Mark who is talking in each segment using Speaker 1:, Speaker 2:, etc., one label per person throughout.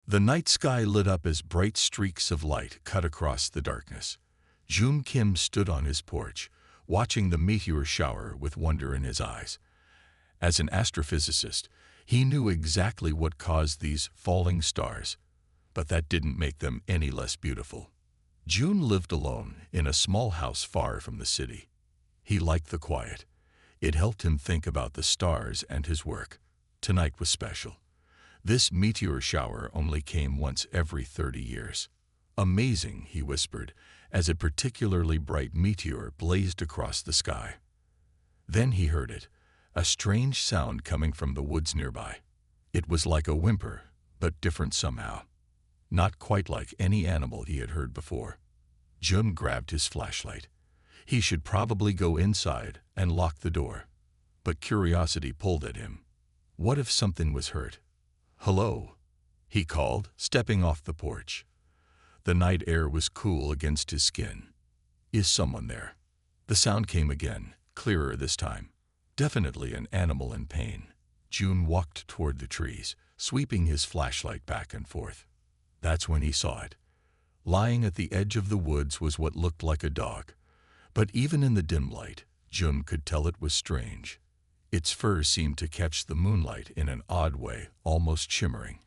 Speaker 1: The night sky lit up as bright streaks of light cut across the darkness. June Kim stood on his porch, watching the meteor shower with wonder in his eyes. As an astrophysicist, he knew exactly what caused these falling stars, but that didn't make them any less beautiful. June lived alone in a small house far from the city. He liked the quiet. It helped him think about the stars and his work. Tonight was special. This meteor shower only came once every 30 years. Amazing, he whispered, as a particularly bright meteor blazed across the sky. Then he heard it, a strange sound coming from the woods nearby. It was like a whimper, but different somehow. Not quite like any animal he had heard before. Jun grabbed his flashlight. He should probably go inside and lock the door. But curiosity pulled at him. What if something was hurt? "Hello," he called, stepping off the porch. The night air was cool against his skin. "Is someone there?" The sound came again, clearer this time. Definitely an animal in pain. June walked toward the trees, sweeping his flashlight back and forth. That's when he saw it. Lying at the edge of the woods was what looked like a dog. But even in the dim light, June could tell it was strange. Its fur seemed to catch the moonlight in an odd way, almost shimmering,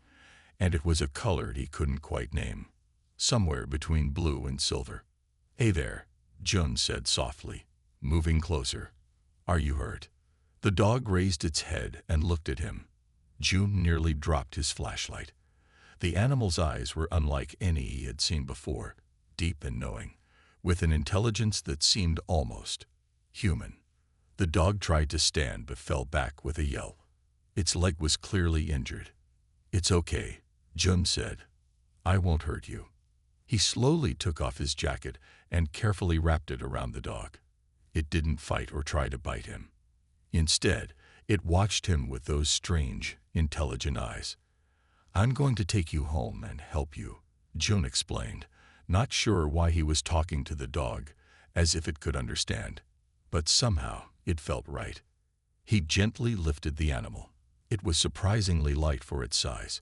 Speaker 1: and it was a color he couldn't quite name, somewhere between blue and silver. "Hey there," June said softly, moving closer. "Are you hurt?" The dog raised its head and looked at him. June nearly dropped his flashlight. The animal's eyes were unlike any he had seen before, deep and knowing, with an intelligence that seemed almost human. The dog tried to stand but fell back with a yelp. Its leg was clearly injured. "It's okay," Jun said. "I won't hurt you." He slowly took off his jacket and carefully wrapped it around the dog. It didn't fight or try to bite him. Instead, it watched him with those strange, intelligent eyes. "I'm going to take you home and help you," Jun explained, not sure why he was talking to the dog, as if it could understand. But somehow, it felt right. He gently lifted the animal. It was surprisingly light for its size.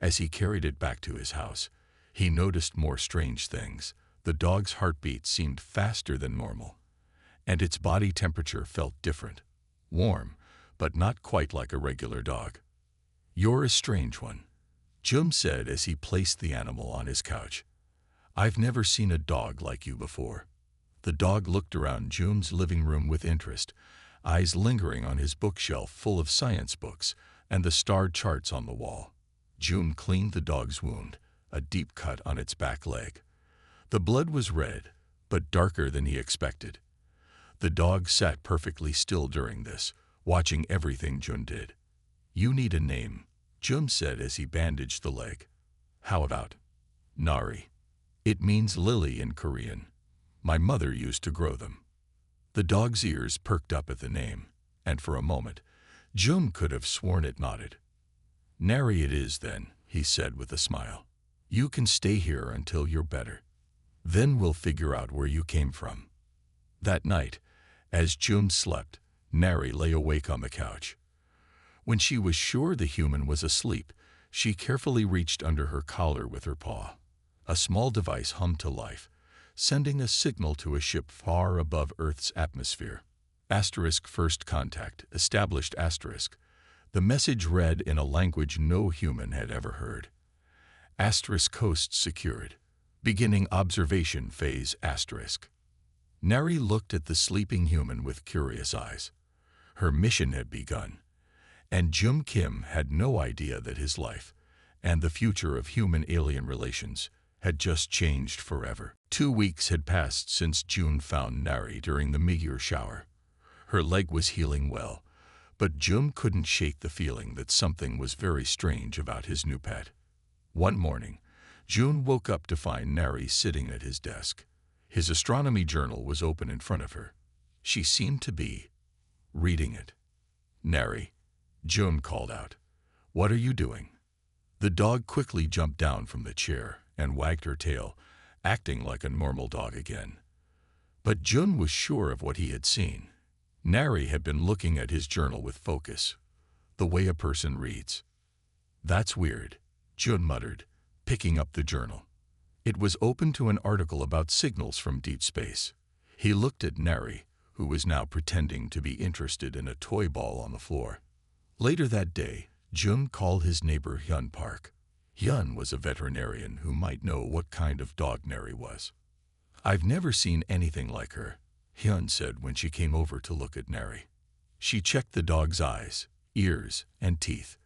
Speaker 1: As he carried it back to his house, he noticed more strange things. The dog's heartbeat seemed faster than normal, and its body temperature felt different. Warm, but not quite like a regular dog. "You're a strange one," Jum said as he placed the animal on his couch. "I've never seen a dog like you before." The dog looked around Jum's living room with interest, eyes lingering on his bookshelf full of science books and the star charts on the wall. Jum cleaned the dog's wound, a deep cut on its back leg. The blood was red, but darker than he expected. The dog sat perfectly still during this, watching everything Jun did. "You need a name," Jun said as he bandaged the leg. "How about Nari? It means lily in Korean. My mother used to grow them." The dog's ears perked up at the name, and for a moment, Jun could have sworn it nodded. "Nari it is then," he said with a smile. "You can stay here until you're better. Then we'll figure out where you came from." That night, as Jun slept, Nari lay awake on the couch. When she was sure the human was asleep, she carefully reached under her collar with her paw. A small device hummed to life, sending a signal to a ship far above Earth's atmosphere. Asterisk first contact, established asterisk. The message read in a language no human had ever heard. Asterisk coast secured. Beginning observation phase asterisk. Nari looked at the sleeping human with curious eyes. Her mission had begun, and Jum Kim had no idea that his life, and the future of human-alien relations, had just changed forever. 2 weeks had passed since June found Nari during the meteor shower. Her leg was healing well, but Jum couldn't shake the feeling that something was very strange about his new pet. One morning, June woke up to find Nari sitting at his desk. His astronomy journal was open in front of her. She seemed to be reading it. "Nari," June called out, "what are you doing?" The dog quickly jumped down from the chair and wagged her tail, acting like a normal dog again. But Jun was sure of what he had seen. Nari had been looking at his journal with focus, the way a person reads. "That's weird," Jun muttered, picking up the journal. It was open to an article about signals from deep space. He looked at Neri, who was now pretending to be interested in a toy ball on the floor. Later that day, Jung called his neighbor Hyun Park. Hyun was a veterinarian who might know what kind of dog Neri was. "I've never seen anything like her," Hyun said when she came over to look at Neri. She checked the dog's eyes, ears, and teeth.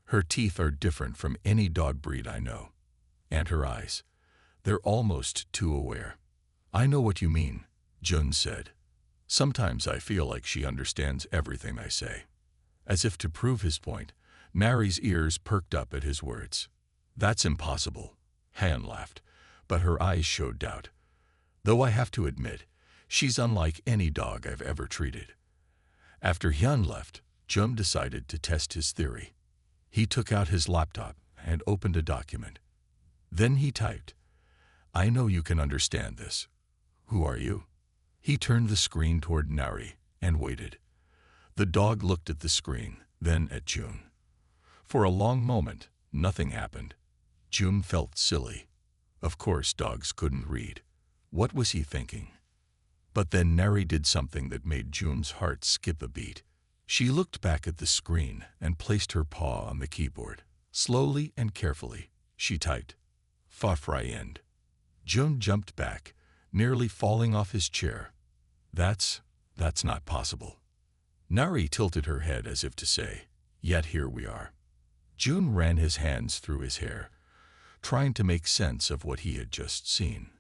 Speaker 1: "Her teeth are different from any dog breed I know. And her eyes. They're almost too aware." "I know what you mean," Jun said. "Sometimes I feel like she understands everything I say." As if to prove his point, Neri's ears perked up at his words. "That's impossible," Han laughed, but her eyes showed doubt. "Though I have to admit, she's unlike any dog I've ever treated." After Hyun left, Jun decided to test his theory. He took out his laptop and opened a document. Then he typed, "I know you can understand this. Who are you?" He turned the screen toward Neri and waited. The dog looked at the screen, then at Jun. For a long moment, nothing happened. Jun felt silly. Of course dogs couldn't read. What was he thinking? But then Neri did something that made Jun's heart skip a beat. She looked back at the screen and placed her paw on the keyboard. Slowly and carefully, she typed, "HFY end." Jun jumped back, nearly falling off his chair. That's not possible." Neri tilted her head as if to say, "Yet here we are." Jun ran his hands through his hair, trying to make sense of what he had just seen.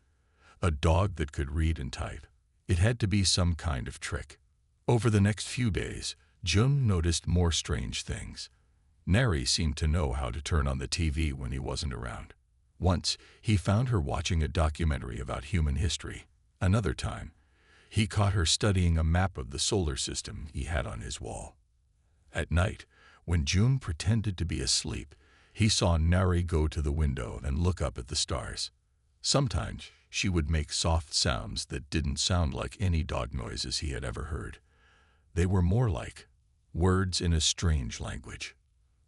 Speaker 1: A dog that could read and type. It had to be some kind of trick. Over the next few days, Jun noticed more strange things. Neri seemed to know how to turn on the TV when he wasn't around. Once, he found her watching a documentary about human history. Another time, he caught her studying a map of the solar system he had on his wall. At night, when Jun pretended to be asleep, he saw Neri go to the window and look up at the stars. Sometimes, she would make soft sounds that didn't sound like any dog noises he had ever heard. They were more like words in a strange language.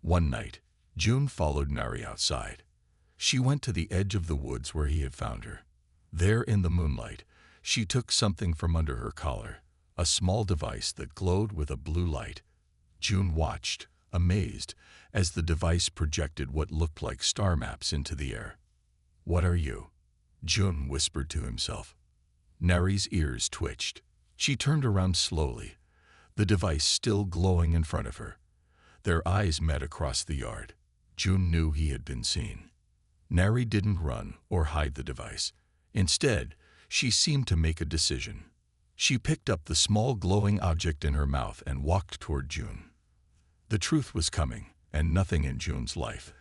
Speaker 1: One night, Jun followed Neri outside. She went to the edge of the woods where he had found her. There in the moonlight, she took something from under her collar, a small device that glowed with a blue light. Jun watched, amazed, as the device projected what looked like star maps into the air. "What are you?" Jun whispered to himself. Neri's ears twitched. She turned around slowly, the device still glowing in front of her. Their eyes met across the yard. Jun knew he had been seen. Neri didn't run or hide the device. Instead, she seemed to make a decision. She picked up the small glowing object in her mouth and walked toward Jun. The truth was coming, and nothing in Jun's life,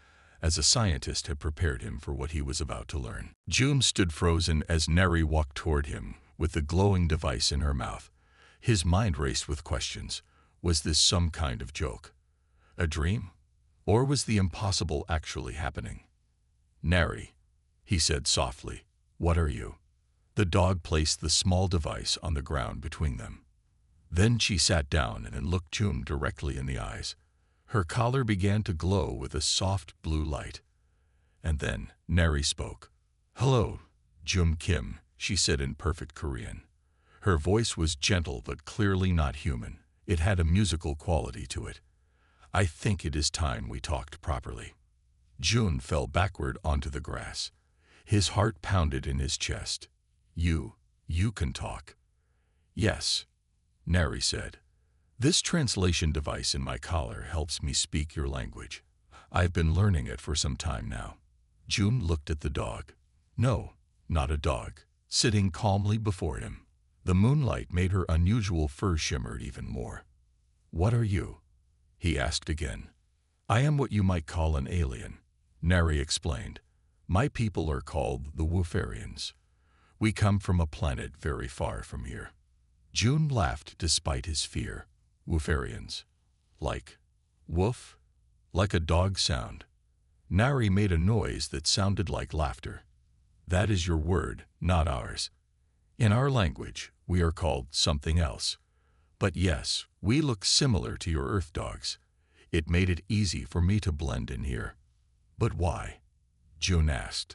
Speaker 1: as a scientist, had prepared him for what he was about to learn. Jun stood frozen as Neri walked toward him, with the glowing device in her mouth. His mind raced with questions. Was this some kind of joke? A dream? Or was the impossible actually happening? "Neri," he said softly, "what are you?" The dog placed the small device on the ground between them. Then she sat down and looked Jun directly in the eyes. Her collar began to glow with a soft blue light. And then Neri spoke. "Hello, Jun Kim," she said in perfect Korean. Her voice was gentle but clearly not human. It had a musical quality to it. "I think it is time we talked properly." Jun fell backward onto the grass. His heart pounded in his chest. You can talk." "Yes," Neri said. "This translation device in my collar helps me speak your language. I've been learning it for some time now." Jun looked at the dog. No, not a dog, sitting calmly before him. The moonlight made her unusual fur shimmered even more. "What are you?" he asked again. "I am what you might call an alien," Neri explained. "My people are called the Woofarians. We come from a planet very far from here." Jun laughed despite his fear. "Woofarians? Like woof? Like a dog sound?" Neri made a noise that sounded like laughter. "That is your word, not ours. In our language, we are called something else. But yes, we look similar to your Earth dogs. It made it easy for me to blend in here." "But why?" June asked.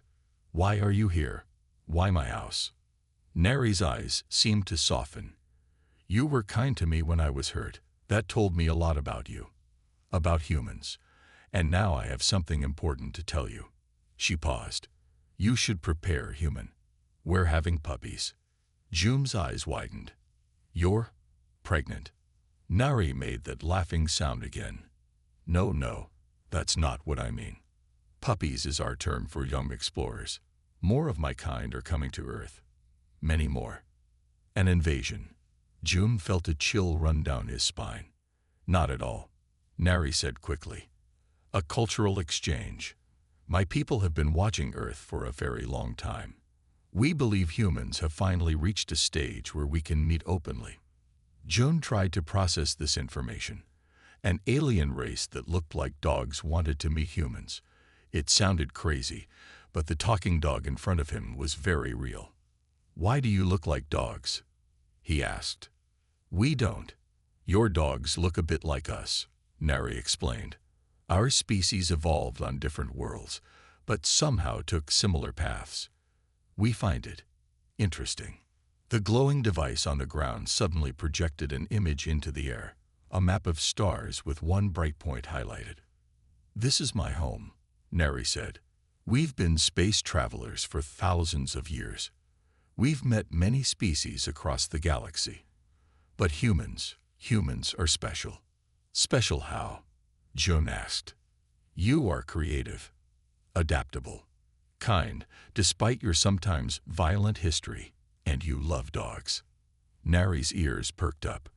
Speaker 1: Why are you here? Why my house? Neri's eyes seemed to soften. You were kind to me when I was hurt. That told me a lot about you. About humans. And now I have something important to tell you. She paused. You should prepare, human. We're having puppies. June's eyes widened. You're pregnant. Neri made that laughing sound again. No, that's not what I mean. Puppies is our term for young explorers. More of my kind are coming to Earth. Many more. An invasion. June felt a chill run down his spine. Not at all, Neri said quickly. A cultural exchange. My people have been watching Earth for a very long time. We believe humans have finally reached a stage where we can meet openly. June tried to process this information. An alien race that looked like dogs wanted to meet humans. It sounded crazy, but the talking dog in front of him was very real. Why do you look like dogs? He asked. We don't. Your dogs look a bit like us, Neri explained. Our species evolved on different worlds, but somehow took similar paths. We find it interesting. The glowing device on the ground suddenly projected an image into the air, a map of stars with one bright point highlighted. This is my home, Neri said. We've been space travelers for thousands of years. We've met many species across the galaxy. But humans are special. Special how? June asked. You are creative, adaptable, kind, despite your sometimes violent history, and you love dogs. Neri's ears perked up.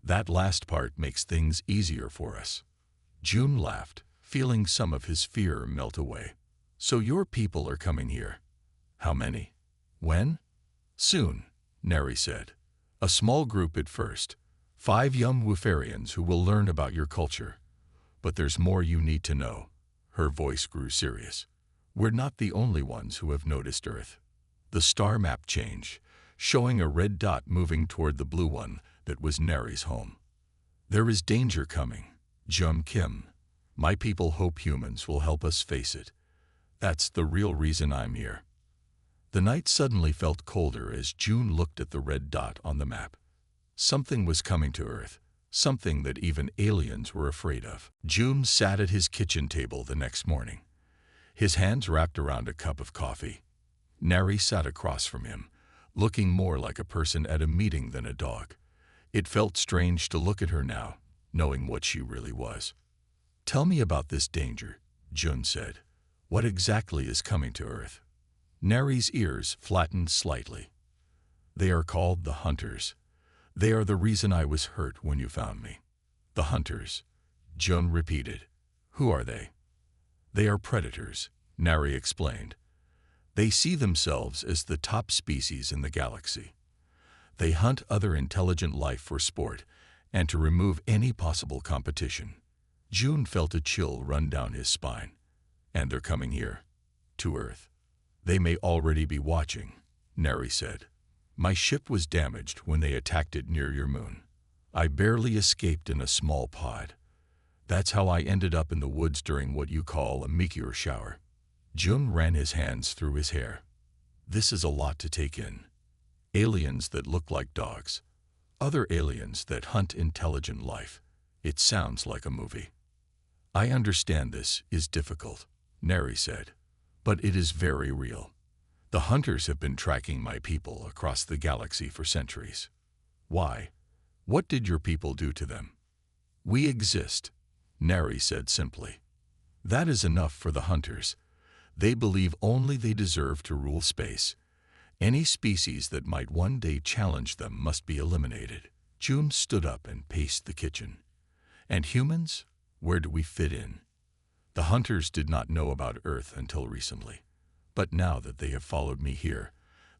Speaker 1: That last part makes things easier for us. June laughed, feeling some of his fear melt away. So your people are coming here. How many? When? Soon, Neri said. A small group at first. 5 young Woofarians who will learn about your culture. But there's more you need to know. Her voice grew serious. We're not the only ones who have noticed Earth. The star map changed, showing a red dot moving toward the blue one that was Neri's home. There is danger coming, Jung Kim. My people hope humans will help us face it. That's the real reason I'm here. The night suddenly felt colder as June looked at the red dot on the map. Something was coming to Earth, something that even aliens were afraid of. June sat at his kitchen table the next morning, his hands wrapped around a cup of coffee. Neri sat across from him, looking more like a person at a meeting than a dog. It felt strange to look at her now, knowing what she really was. Tell me about this danger, June said. What exactly is coming to Earth? Neri's ears flattened slightly. They are called the Hunters. They are the reason I was hurt when you found me. The Hunters, June repeated. Who are they? They are predators, Neri explained. They see themselves as the top species in the galaxy. They hunt other intelligent life for sport and to remove any possible competition. June felt a chill run down his spine. And they're coming here, to Earth. They may already be watching, Neri said. My ship was damaged when they attacked it near your moon. I barely escaped in a small pod. That's how I ended up in the woods during what you call a meteor shower. June ran his hands through his hair. This is a lot to take in. Aliens that look like dogs. Other aliens that hunt intelligent life. It sounds like a movie. I understand this is difficult, Neri said, but it is very real. The Hunters have been tracking my people across the galaxy for centuries. Why? What did your people do to them? We exist, Neri said simply. That is enough for the Hunters. They believe only they deserve to rule space. Any species that might one day challenge them must be eliminated. June stood up and paced the kitchen. And humans? Where do we fit in? The Hunters did not know about Earth until recently. But now that they have followed me here,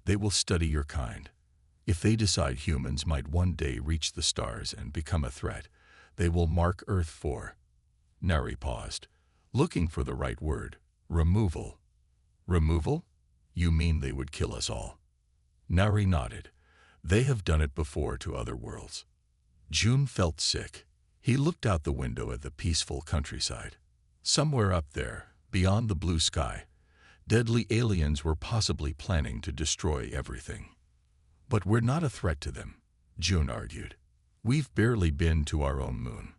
Speaker 1: they will study your kind. If they decide humans might one day reach the stars and become a threat, they will mark Earth for. Neri paused, looking for the right word. Removal. Removal? You mean they would kill us all? Neri nodded. They have done it before to other worlds. June felt sick. He looked out the window at the peaceful countryside. Somewhere up there, beyond the blue sky, Deadly aliens were possibly planning to destroy everything. But we're not a threat to them, June argued. We've barely been to our own moon.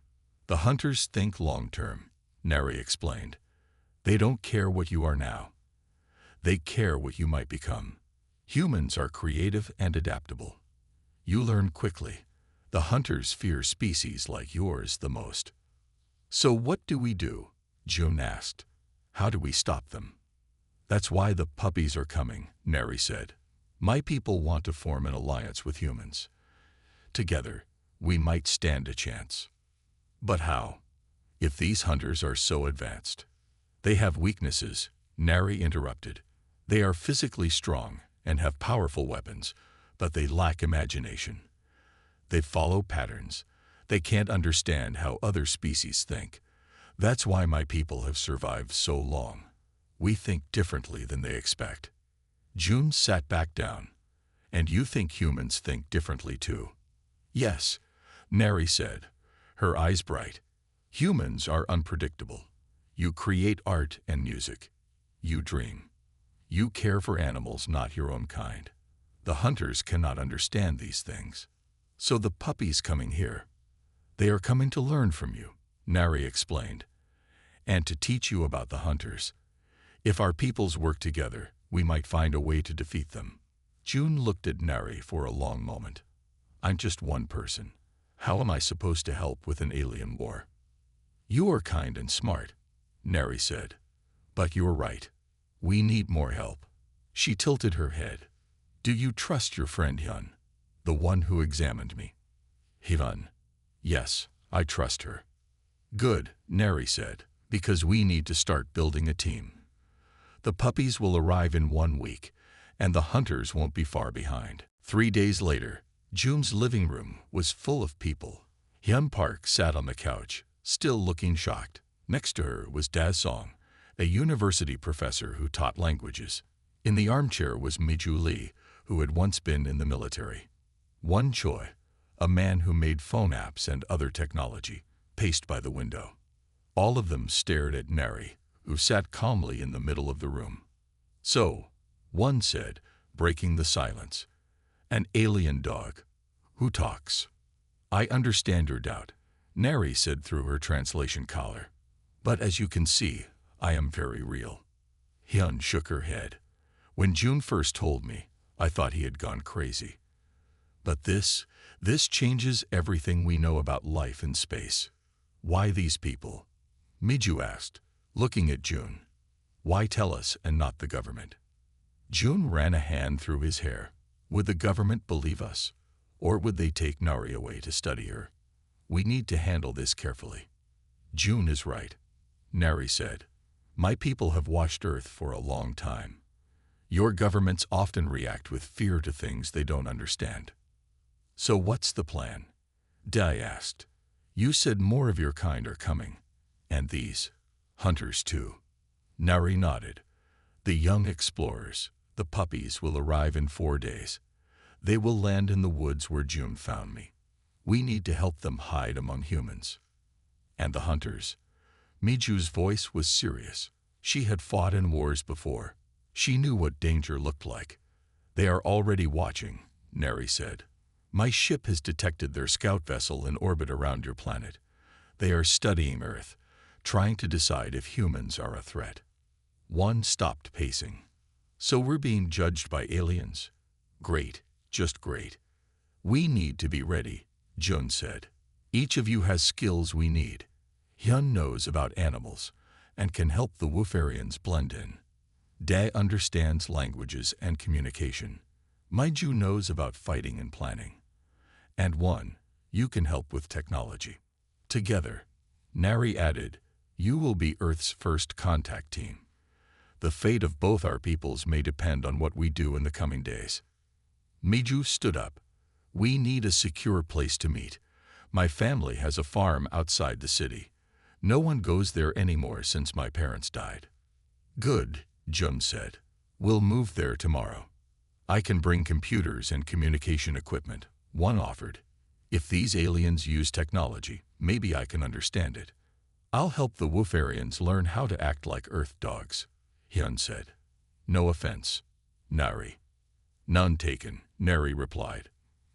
Speaker 1: The hunters think long-term, Neri explained. They don't care what you are now. They care what you might become. Humans are creative and adaptable. You learn quickly. The hunters fear species like yours the most. So what do we do? June asked. How do we stop them? That's why the puppies are coming, Neri said. My people want to form an alliance with humans. Together, we might stand a chance. But how? If these hunters are so advanced? They have weaknesses, Neri interrupted. They are physically strong and have powerful weapons, but they lack imagination. They follow patterns. They can't understand how other species think. That's why my people have survived so long. We think differently than they expect. June sat back down. And you think humans think differently too? Yes, Neri said, her eyes bright. Humans are unpredictable. You create art and music. You dream. You care for animals not your own kind. The hunters cannot understand these things. So the puppies coming here. They are coming to learn from you, Neri explained, and to teach you about the hunters. If our peoples work together, we might find a way to defeat them. June looked at Neri for a long moment. I'm just one person. How am I supposed to help with an alien war? You are kind and smart, Neri said. But you're right. We need more help. She tilted her head. Do you trust your friend Hyun, the one who examined me? Hyun. Yes, I trust her. Good, Neri said, because we need to start building a team. The puppies will arrive in 1 week, and the hunters won't be far behind. 3 days later, June's living room was full of people. Hyun Park sat on the couch, still looking shocked. Next to her was Da Song, a university professor who taught languages. In the armchair was Miju Lee, who had once been in the military. Won Choi, a man who made phone apps and other technology, paced by the window. All of them stared at Neri, who sat calmly in the middle of the room. So, one said, breaking the silence, an alien dog. Who talks? I understand your doubt, Neri said through her translation collar. But as you can see, I am very real. Hyun shook her head. When June first told me, I thought he had gone crazy. But this changes everything we know about life in space. Why these people? Miju asked, looking at June. Why tell us and not the government? June ran a hand through his hair. Would the government believe us? Or would they take Nari away to study her? We need to handle this carefully. June is right, Neri said. My people have watched Earth for a long time. Your governments often react with fear to things they don't understand. So what's the plan? Dai asked. You said more of your kind are coming. And these hunters too. Nari nodded. The young explorers, the puppies, will arrive in 4 days. They will land in the woods where June found me. We need to help them hide among humans. And the hunters? Miju's voice was serious. She had fought in wars before. She knew what danger looked like. They are already watching, Neri said. My ship has detected their scout vessel in orbit around your planet. They are studying Earth, trying to decide if humans are a threat. One stopped pacing. So we're being judged by aliens? Great, just great. We need to be ready, Jun said. Each of you has skills we need. Hyun knows about animals and can help the Woofarians blend in. Dae understands languages and communication. Maiju knows about fighting and planning. And One, you can help with technology. Together, Nari added, you will be Earth's first contact team. The fate of both our peoples may depend on what we do in the coming days. Miju stood up. We need a secure place to meet. My family has a farm outside the city. No one goes there anymore since my parents died. Good, Jun said. We'll move there tomorrow. I can bring computers and communication equipment, One offered. If these aliens use technology, maybe I can understand it. I'll help the Woofarians learn how to act like Earth dogs, Hyun said. No offense, Nari. None taken, Nari replied.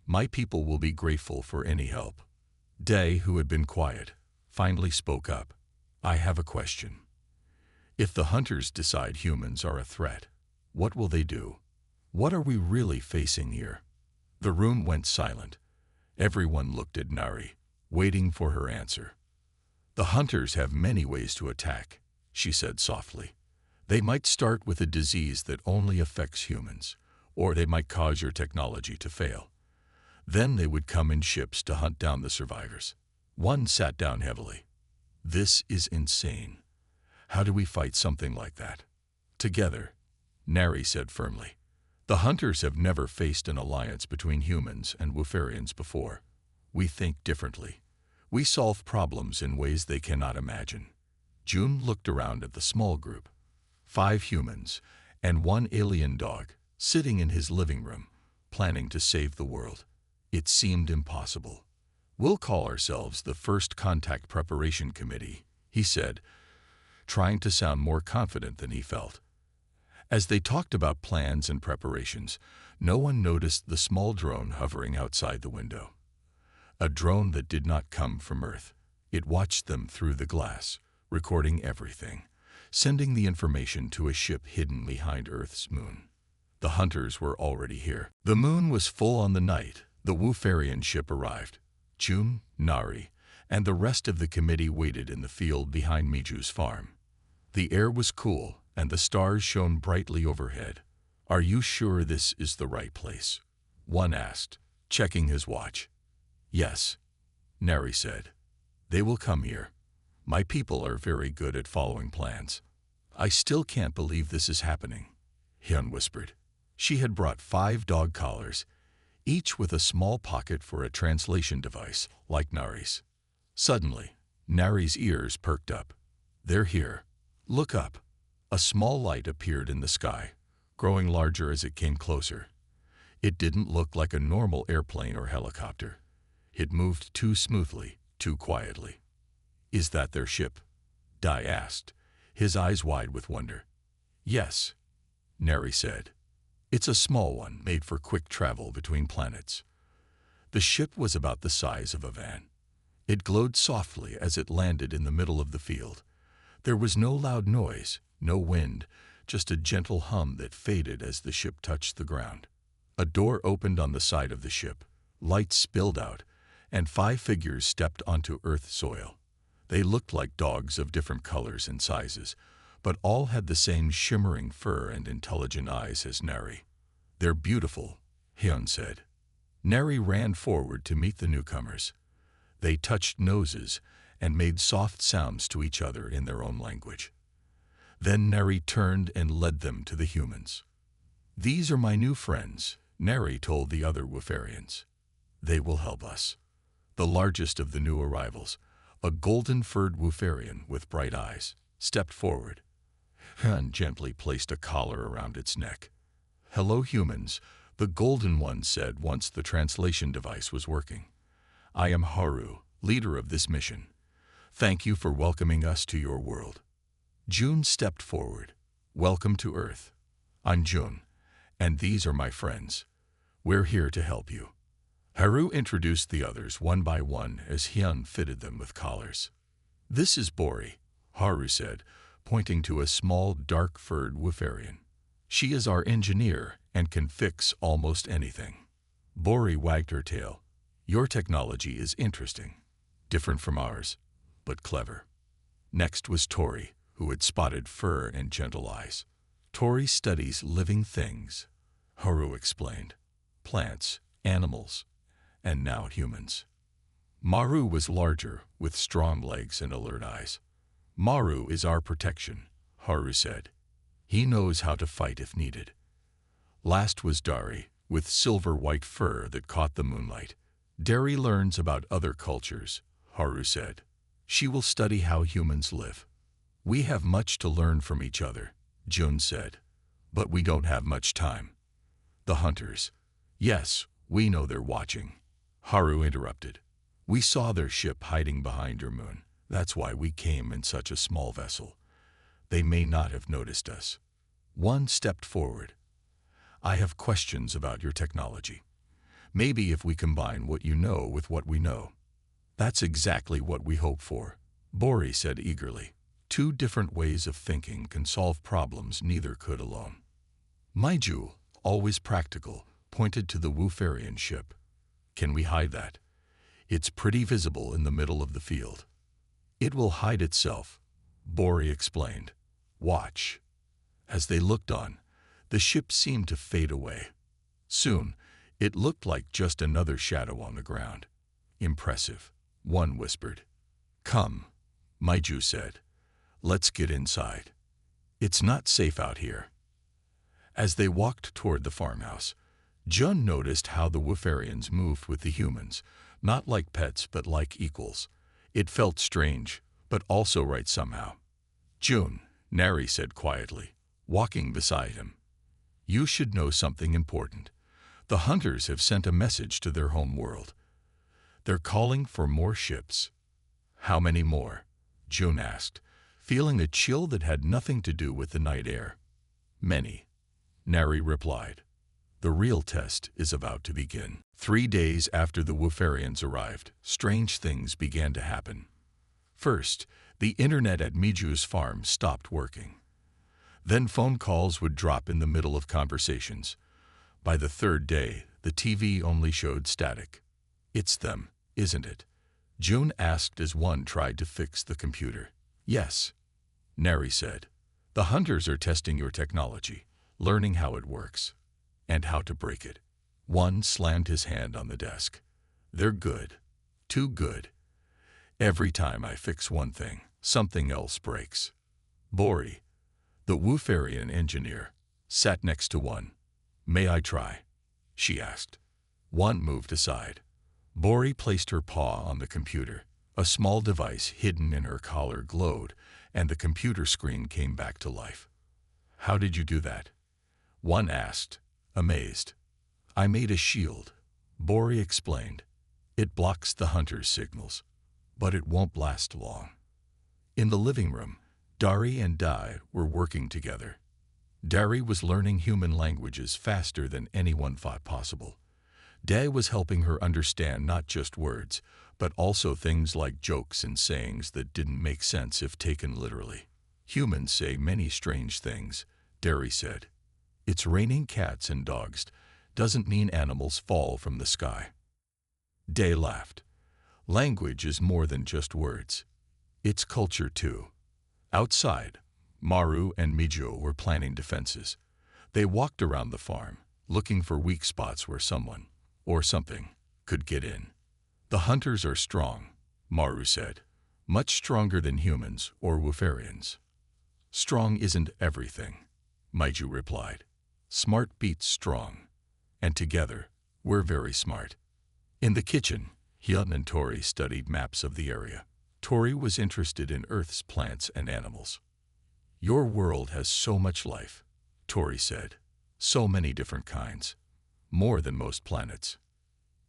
Speaker 1: My people will be grateful for any help. Day, who had been quiet, finally spoke up. I have a question. If the hunters decide humans are a threat, what will they do? What are we really facing here? The room went silent. Everyone looked at Nari, waiting for her answer. The hunters have many ways to attack, she said softly. They might start with a disease that only affects humans, or they might cause your technology to fail. Then they would come in ships to hunt down the survivors. One sat down heavily. This is insane. How do we fight something like that? Together, Nari said firmly. The hunters have never faced an alliance between humans and Wooferians before. We think differently. We solve problems in ways they cannot imagine. June looked around at the small group. 5 humans and 1 alien dog sitting in his living room, planning to save the world. It seemed impossible. We'll call ourselves the First Contact Preparation Committee, he said, trying to sound more confident than he felt. As they talked about plans and preparations, no one noticed the small drone hovering outside the window. A drone that did not come from Earth. It watched them through the glass, recording everything, sending the information to a ship hidden behind Earth's moon. The hunters were already here. The moon was full on the night the Wooferian ship arrived. June, Nari, and the rest of the committee waited in the field behind Miju's farm. The air was cool, and the stars shone brightly overhead. Are you sure this is the right place? One asked, checking his watch. Yes, Nari said. They will come here. My people are very good at following plans. I still can't believe this is happening, Hyun whispered. She had brought 5 dog collars, each with a small pocket for a translation device, like Nari's. Suddenly, Nari's ears perked up. They're here. Look up. A small light appeared in the sky, growing larger as it came closer. It didn't look like a normal airplane or helicopter. It moved too smoothly, too quietly. Is that their ship? Dai asked, his eyes wide with wonder. Yes, Nari said. It's a small one made for quick travel between planets. The ship was about the size of a van. It glowed softly as it landed in the middle of the field. There was no loud noise, no wind, just a gentle hum that faded as the ship touched the ground. A door opened on the side of the ship, light spilled out, and 5 figures stepped onto Earth soil. They looked like dogs of different colors and sizes, but all had the same shimmering fur and intelligent eyes as Nari. They're beautiful, Hyun said. Nari ran forward to meet the newcomers. They touched noses and made soft sounds to each other in their own language. Then Nari turned and led them to the humans. These are my new friends, Nari told the other Wooferians. They will help us. The largest of the new arrivals, a golden-furred Wooferian with bright eyes, stepped forward. Hyun gently placed a collar around its neck. Hello, humans, the golden one said once the translation device was working. I am Haru, leader of this mission. Thank you for welcoming us to your world. June stepped forward. Welcome to Earth. I'm June, and these are my friends. We're here to help you. Haru introduced the others one by one as Hyun fitted them with collars. This is Bori, Haru said, pointing to a small, dark-furred Wooferian. She is our engineer and can fix almost anything. Bori wagged her tail. Your technology is interesting, different from ours, but clever. Next was Tori, who had spotted fur and gentle eyes. Tori studies living things, Haru explained. Plants, animals, and now humans. Maru was larger, with strong legs and alert eyes. Maru is our protection, Haru said. He knows how to fight if needed. Last was Dari, with silver-white fur that caught the moonlight. Dari learns about other cultures, Haru said. She will study how humans live. We have much to learn from each other, Jun said. But we don't have much time. The hunters. Yes, we know they're watching. Haru interrupted. We saw their ship hiding behind your moon. That's why we came in such a small vessel. They may not have noticed us. One stepped forward. I have questions about your technology. Maybe if we combine what you know with what we know. That's exactly what we hope for, Bori said eagerly. Two different ways of thinking can solve problems neither could alone. Maiju, always practical, pointed to the Woofarian ship. Can we hide that? It's pretty visible in the middle of the field. It will hide itself, Bori explained. Watch. As they looked on, the ship seemed to fade away. Soon, it looked like just another shadow on the ground. Impressive, one whispered. Come, Maiju said. Let's get inside. It's not safe out here. As they walked toward the farmhouse, Jun noticed how the Woofarians moved with the humans, not like pets but like equals. It felt strange, but also right somehow. Jun, Nari said quietly, walking beside him. You should know something important. The hunters have sent a message to their home world. They're calling for more ships. How many more? Jun asked, feeling a chill that had nothing to do with the night air. Many, Nari replied. The real test is about to begin. 3 days after the Woofarians arrived, strange things began to happen. First, the internet at Miju's farm stopped working. Then phone calls would drop in the middle of conversations. By the 3rd day, the TV only showed static. It's them, isn't it? Jun asked as one tried to fix the computer. Yes, Nari said. The hunters are testing your technology, learning how it works, and how to break it. One slammed his hand on the desk. They're good. Too good. Every time I fix one thing, something else breaks. Bori, the Woofarian engineer, sat next to one. May I try? She asked. One moved aside. Bori placed her paw on the computer. A small device hidden in her collar glowed, and the computer screen came back to life. How did you do that? One asked, amazed. I made a shield, Bori explained. It blocks the hunter's signals, but it won't last long. In the living room, Dari and Dai were working together. Dari was learning human languages faster than anyone thought possible. Dai was helping her understand not just words, but also things like jokes and sayings that didn't make sense if taken literally. Humans say many strange things, Dari said. It's raining cats and dogs doesn't mean animals fall from the sky. Dai laughed. Language is more than just words. It's culture too. Outside, Maru and Mijo were planning defenses. They walked around the farm, looking for weak spots where someone, or something, could get in. The hunters are strong, Maru said. Much stronger than humans or Woofarians. Strong isn't everything, Maiju replied. Smart beats strong. And together, we're very smart. In the kitchen, Hyun and Tori studied maps of the area. Tori was interested in Earth's plants and animals. Your world has so much life, Tori said. So many different kinds. More than most planets.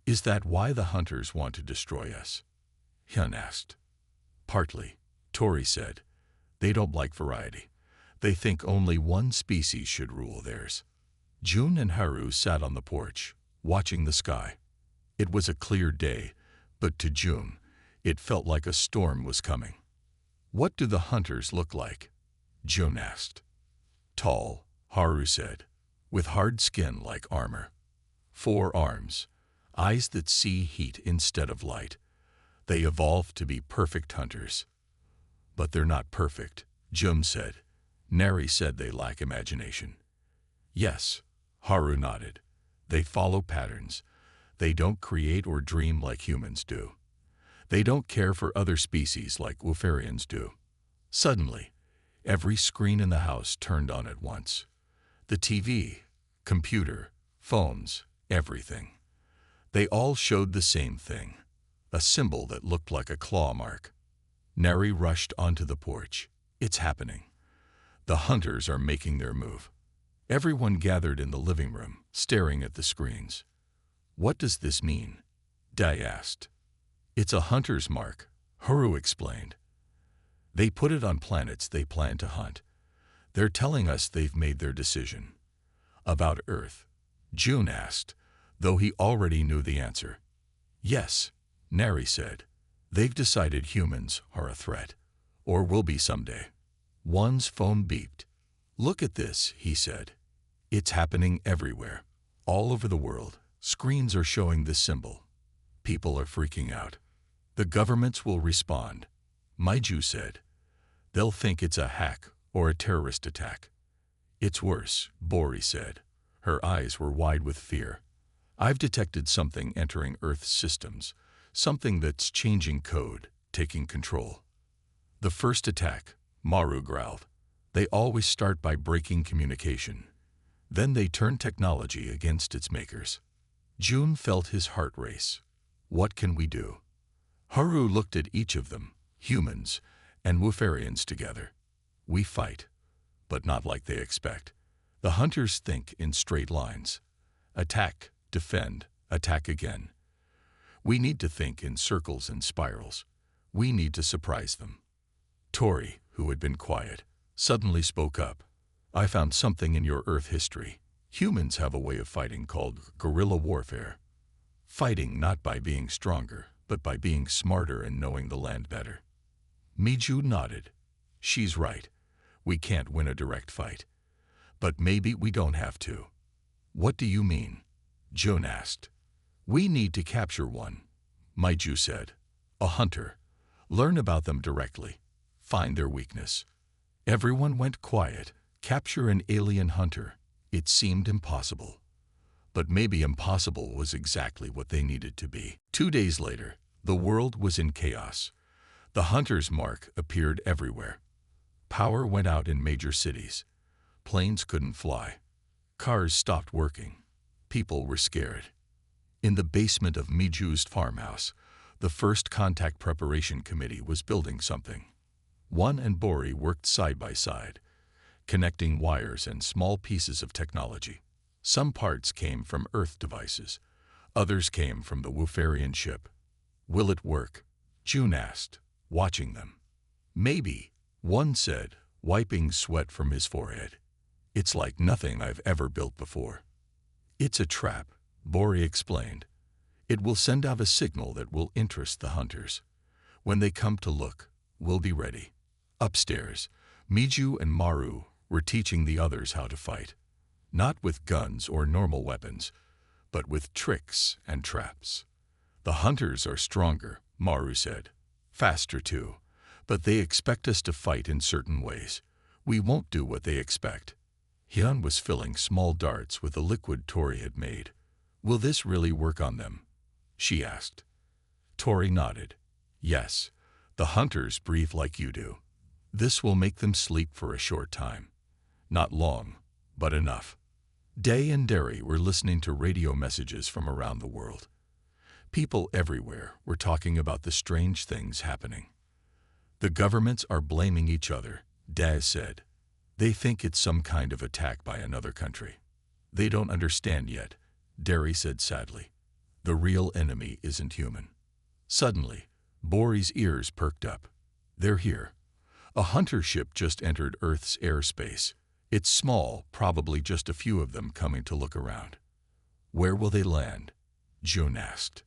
Speaker 1: Is that why the hunters want to destroy us? Hyun asked. Partly, Tori said. They don't like variety. They think only one species should rule theirs. Jun and Haru sat on the porch, watching the sky. It was a clear day, but to Jun, it felt like a storm was coming. What do the hunters look like? Jun asked. Tall, Haru said, with hard skin like armor. 4 arms, eyes that see heat instead of light. They evolved to be perfect hunters. But they're not perfect, Jun said. Nari said they lack imagination. Yes, Haru nodded. They follow patterns. They don't create or dream like humans do. They don't care for other species like Woofarians do. Suddenly, every screen in the house turned on at once. The TV, computer, phones, everything. They all showed the same thing, a symbol that looked like a claw mark. Nari rushed onto the porch. It's happening. The hunters are making their move. Everyone gathered in the living room, staring at the screens. What does this mean? Dai asked. It's a hunter's mark, Haru explained. They put it on planets they plan to hunt. They're telling us they've made their decision. About Earth? June asked, though he already knew the answer. Yes, Neri said. They've decided humans are a threat, or will be someday. One's phone beeped. Look at this, he said. It's happening everywhere. All over the world, screens are showing this symbol. People are freaking out. The governments will respond, Maiju said. They'll think it's a hack or a terrorist attack. It's worse, Bori said. Her eyes were wide with fear. I've detected something entering Earth's systems, something that's changing code, taking control. The first attack, Maru growled. They always start by breaking communication. Then they turn technology against its makers. June felt his heart race. What can we do? Haru looked at each of them, humans and Wufarians together. We fight, but not like they expect. The hunters think in straight lines. Attack, defend, attack again. We need to think in circles and spirals. We need to surprise them. Tori, who had been quiet, suddenly spoke up. I found something in your Earth history. Humans have a way of fighting called guerrilla warfare. Fighting not by being stronger, but by being smarter and knowing the land better. Miju nodded. She's right. We can't win a direct fight. But maybe we don't have to. What do you mean? June asked. We need to capture one, Maiju said. A hunter. Learn about them directly. Find their weakness. Everyone went quiet. Capture an alien hunter. It seemed impossible. But maybe impossible was exactly what they needed to be. 2 days later, the world was in chaos. The hunter's mark appeared everywhere. Power went out in major cities. Planes couldn't fly. Cars stopped working. People were scared. In the basement of Miju's farmhouse, the first contact preparation committee was building something. One and Bori worked side by side, connecting wires and small pieces of technology. Some parts came from Earth devices. Others came from the Wufarian ship. Will it work? June asked, watching them. Maybe, one said, wiping sweat from his forehead. It's like nothing I've ever built before. It's a trap, Bori explained. It will send out a signal that will interest the hunters. When they come to look, we'll be ready. Upstairs, Miju and Maru were teaching the others how to fight. Not with guns or normal weapons, but with tricks and traps. The hunters are stronger, Maru said. Faster too, but they expect us to fight in certain ways. We won't do what they expect. Hyun was filling small darts with the liquid Tori had made. Will this really work on them? She asked. Tori nodded. Yes, the hunters breathe like you do. This will make them sleep for a short time. Not long, but enough. Day and Derry were listening to radio messages from around the world. People everywhere were talking about the strange things happening. The governments are blaming each other, Daz said. They think it's some kind of attack by another country. They don't understand yet, Derry said sadly. The real enemy isn't human. Suddenly, Bori's ears perked up. They're here. A hunter ship just entered Earth's airspace. It's small, probably just a few of them coming to look around. Where will they land? June asked.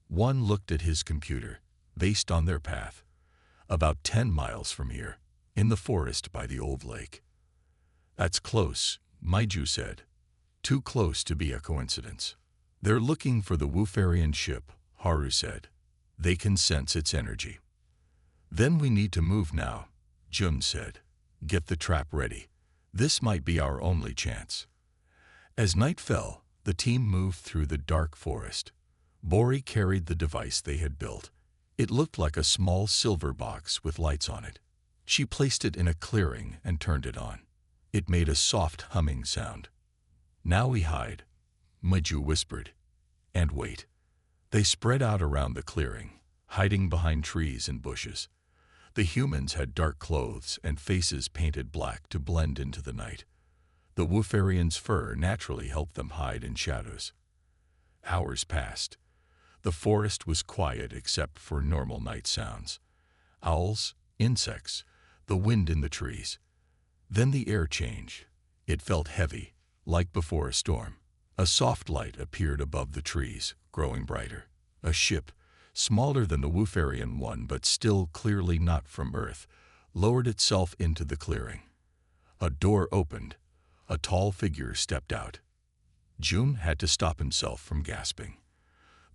Speaker 1: One looked at his computer, based on their path. About 10 miles from here, in the forest by the old lake. That's close, Maiju said. Too close to be a coincidence. They're looking for the Wufarian ship, Haru said. They can sense its energy. Then we need to move now, Jun said. Get the trap ready. This might be our only chance. As night fell, the team moved through the dark forest. Bori carried the device they had built. It looked like a small silver box with lights on it. She placed it in a clearing and turned it on. It made a soft humming sound. Now we hide, Maiju whispered. And wait. They spread out around the clearing, hiding behind trees and bushes. The humans had dark clothes and faces painted black to blend into the night. The Wufarians' fur naturally helped them hide in shadows. Hours passed. The forest was quiet except for normal night sounds. Owls, insects, the wind in the trees. Then the air changed. It felt heavy, like before a storm. A soft light appeared above the trees, growing brighter. A ship, smaller than the Wooferian one but still clearly not from Earth, lowered itself into the clearing. A door opened. A tall figure stepped out. June had to stop himself from gasping.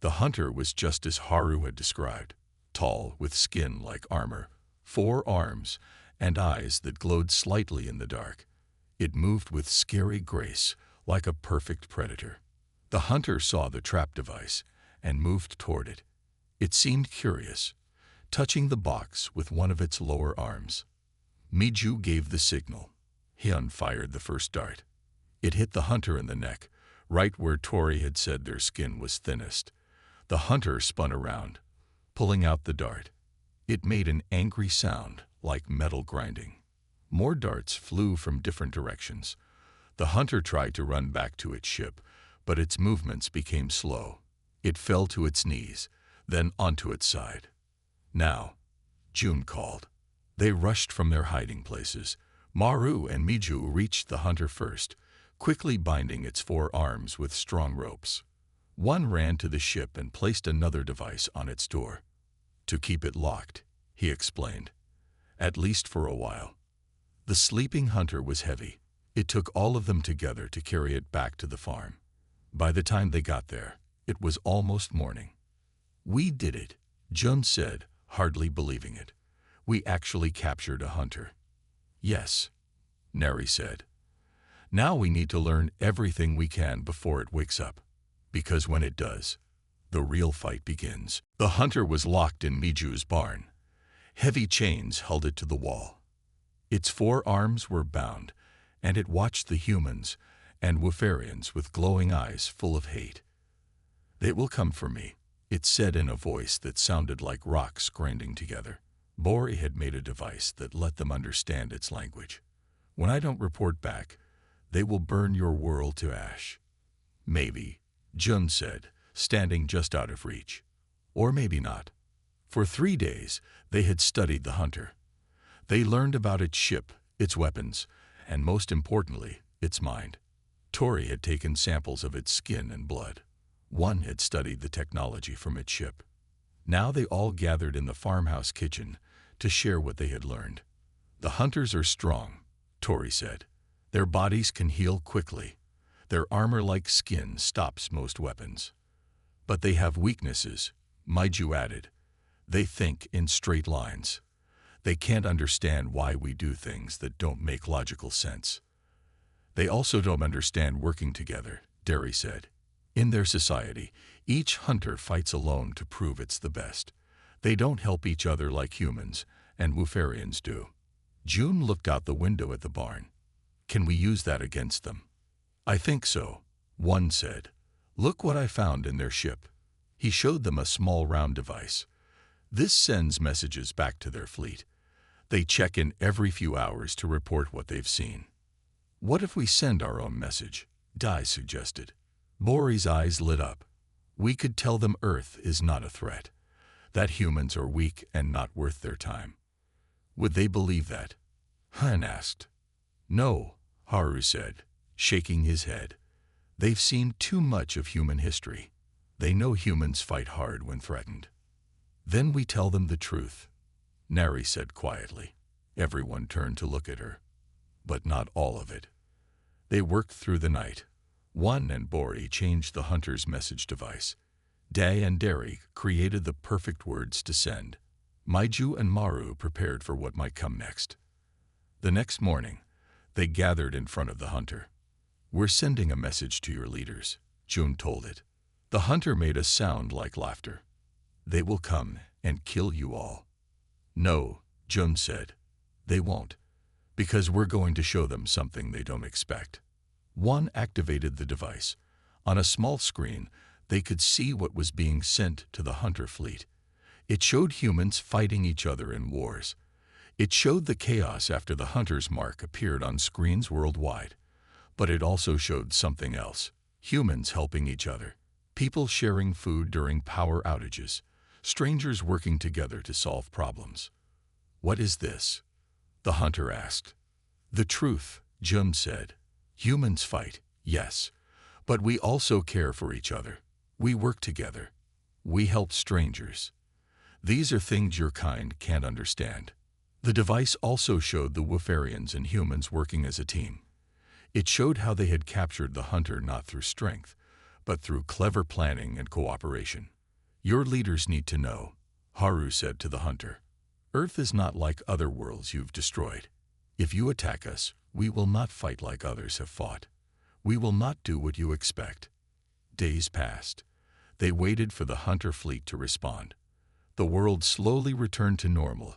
Speaker 1: The hunter was just as Haru had described, tall, with skin like armor, 4 arms, and eyes that glowed slightly in the dark. It moved with scary grace, like a perfect predator. The hunter saw the trap device and moved toward it. It seemed curious, touching the box with one of its lower arms. Miju gave the signal. Hyun fired the first dart. It hit the hunter in the neck, right where Tori had said their skin was thinnest. The hunter spun around, pulling out the dart. It made an angry sound, like metal grinding. More darts flew from different directions. The hunter tried to run back to its ship, but its movements became slow. It fell to its knees, then onto its side. Now, June called. They rushed from their hiding places. Maru and Miju reached the hunter first, quickly binding its 4 arms with strong ropes. One ran to the ship and placed another device on its door. To keep it locked, he explained, at least for a while. The sleeping hunter was heavy. It took all of them together to carry it back to the farm. By the time they got there, it was almost morning. "We did it," Jun said, hardly believing it. "We actually captured a hunter." "Yes," Neri said. "Now we need to learn everything we can before it wakes up. Because when it does, the real fight begins." The hunter was locked in Miju's barn. Heavy chains held it to the wall. Its 4 arms were bound, and it watched the humans and Wooferians with glowing eyes full of hate. "They will come for me," it said in a voice that sounded like rocks grinding together. Bori had made a device that let them understand its language. "When I don't report back, they will burn your world to ash." "Maybe," Jun said, standing just out of reach. "Or maybe not." For 3 days, they had studied the hunter. They learned about its ship, its weapons, and most importantly, its mind. Tori had taken samples of its skin and blood. One had studied the technology from its ship. Now they all gathered in the farmhouse kitchen to share what they had learned. "The hunters are strong," Tori said. "Their bodies can heal quickly. Their armor-like skin stops most weapons. But they have weaknesses," Maiju added. "They think in straight lines. They can't understand why we do things that don't make logical sense. They also don't understand working together," Derry said. "In their society, each hunter fights alone to prove it's the best. They don't help each other like humans and Wooferians do." June looked out the window at the barn. "Can we use that against them?" "I think so," one said. "Look what I found in their ship." He showed them a small round device. "This sends messages back to their fleet. They check in every few hours to report what they've seen." "What if we send our own message?" Dai suggested. Bori's eyes lit up. "We could tell them Earth is not a threat, that humans are weak and not worth their time." "Would they believe that?" Han asked. "No," Haru said, shaking his head. "They've seen too much of human history. They know humans fight hard when threatened." "Then we tell them the truth," Nari said quietly. Everyone turned to look at her. But not all of it. They worked through the night. One and Bori changed the hunter's message device. Day and Derry created the perfect words to send. Maiju and Maru prepared for what might come next. The next morning, they gathered in front of the hunter. "We're sending a message to your leaders," June told it. The hunter made a sound like laughter. "They will come and kill you all." "No," June said. "They won't, because we're going to show them something they don't expect." One activated the device. On a small screen, they could see what was being sent to the hunter fleet. It showed humans fighting each other in wars. It showed the chaos after the hunter's mark appeared on screens worldwide. But it also showed something else. Humans helping each other. People sharing food during power outages. Strangers working together to solve problems. "What is this?" the hunter asked. The truth, Jun said. Humans fight, yes, but we also care for each other. We work together. We help strangers. These are things your kind can't understand. The device also showed the Woofarians and humans working as a team. It showed how they had captured the hunter not through strength, but through clever planning and cooperation. Your leaders need to know, Haru said to the hunter. Earth is not like other worlds you've destroyed. If you attack us, we will not fight like others have fought. We will not do what you expect. Days passed. They waited for the hunter fleet to respond. The world slowly returned to normal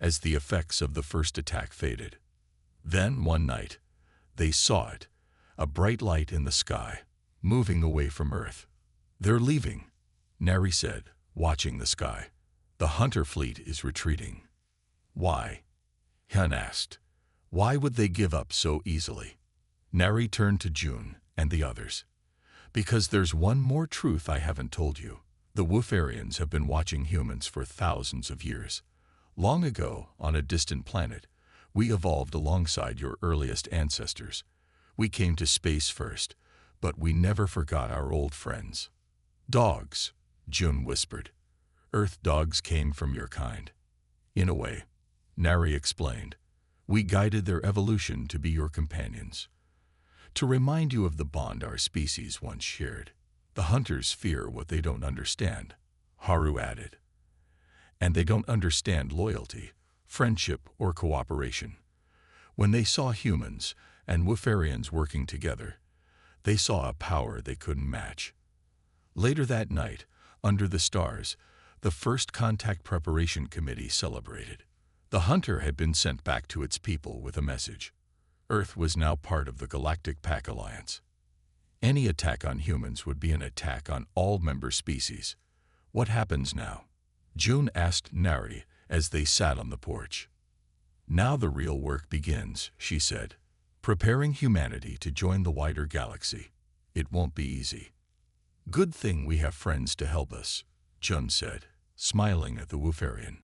Speaker 1: as the effects of the first attack faded. Then, one night, they saw it, a bright light in the sky, moving away from Earth. They're leaving, Nari said, watching the sky. The hunter fleet is retreating. Why? Hyun asked. Why would they give up so easily? Nari turned to Jun and the others. Because there's one more truth I haven't told you. The Woofarians have been watching humans for thousands of years. Long ago, on a distant planet, we evolved alongside your earliest ancestors. We came to space first, but we never forgot our old friends. Dogs, Jun whispered. Earth dogs came from your kind. In a way, Nari explained. We guided their evolution to be your companions. To remind you of the bond our species once shared. The hunters fear what they don't understand, Haru added. And they don't understand loyalty, friendship, or cooperation. When they saw humans and Woofarians working together, they saw a power they couldn't match. Later that night, under the stars, the First Contact Preparation Committee celebrated. The hunter had been sent back to its people with a message. Earth was now part of the Galactic Pack Alliance. Any attack on humans would be an attack on all member species. What happens now? Jun asked Nari as they sat on the porch. Now the real work begins, she said. Preparing humanity to join the wider galaxy. It won't be easy. Good thing we have friends to help us, Jun said, smiling at the Woofarian.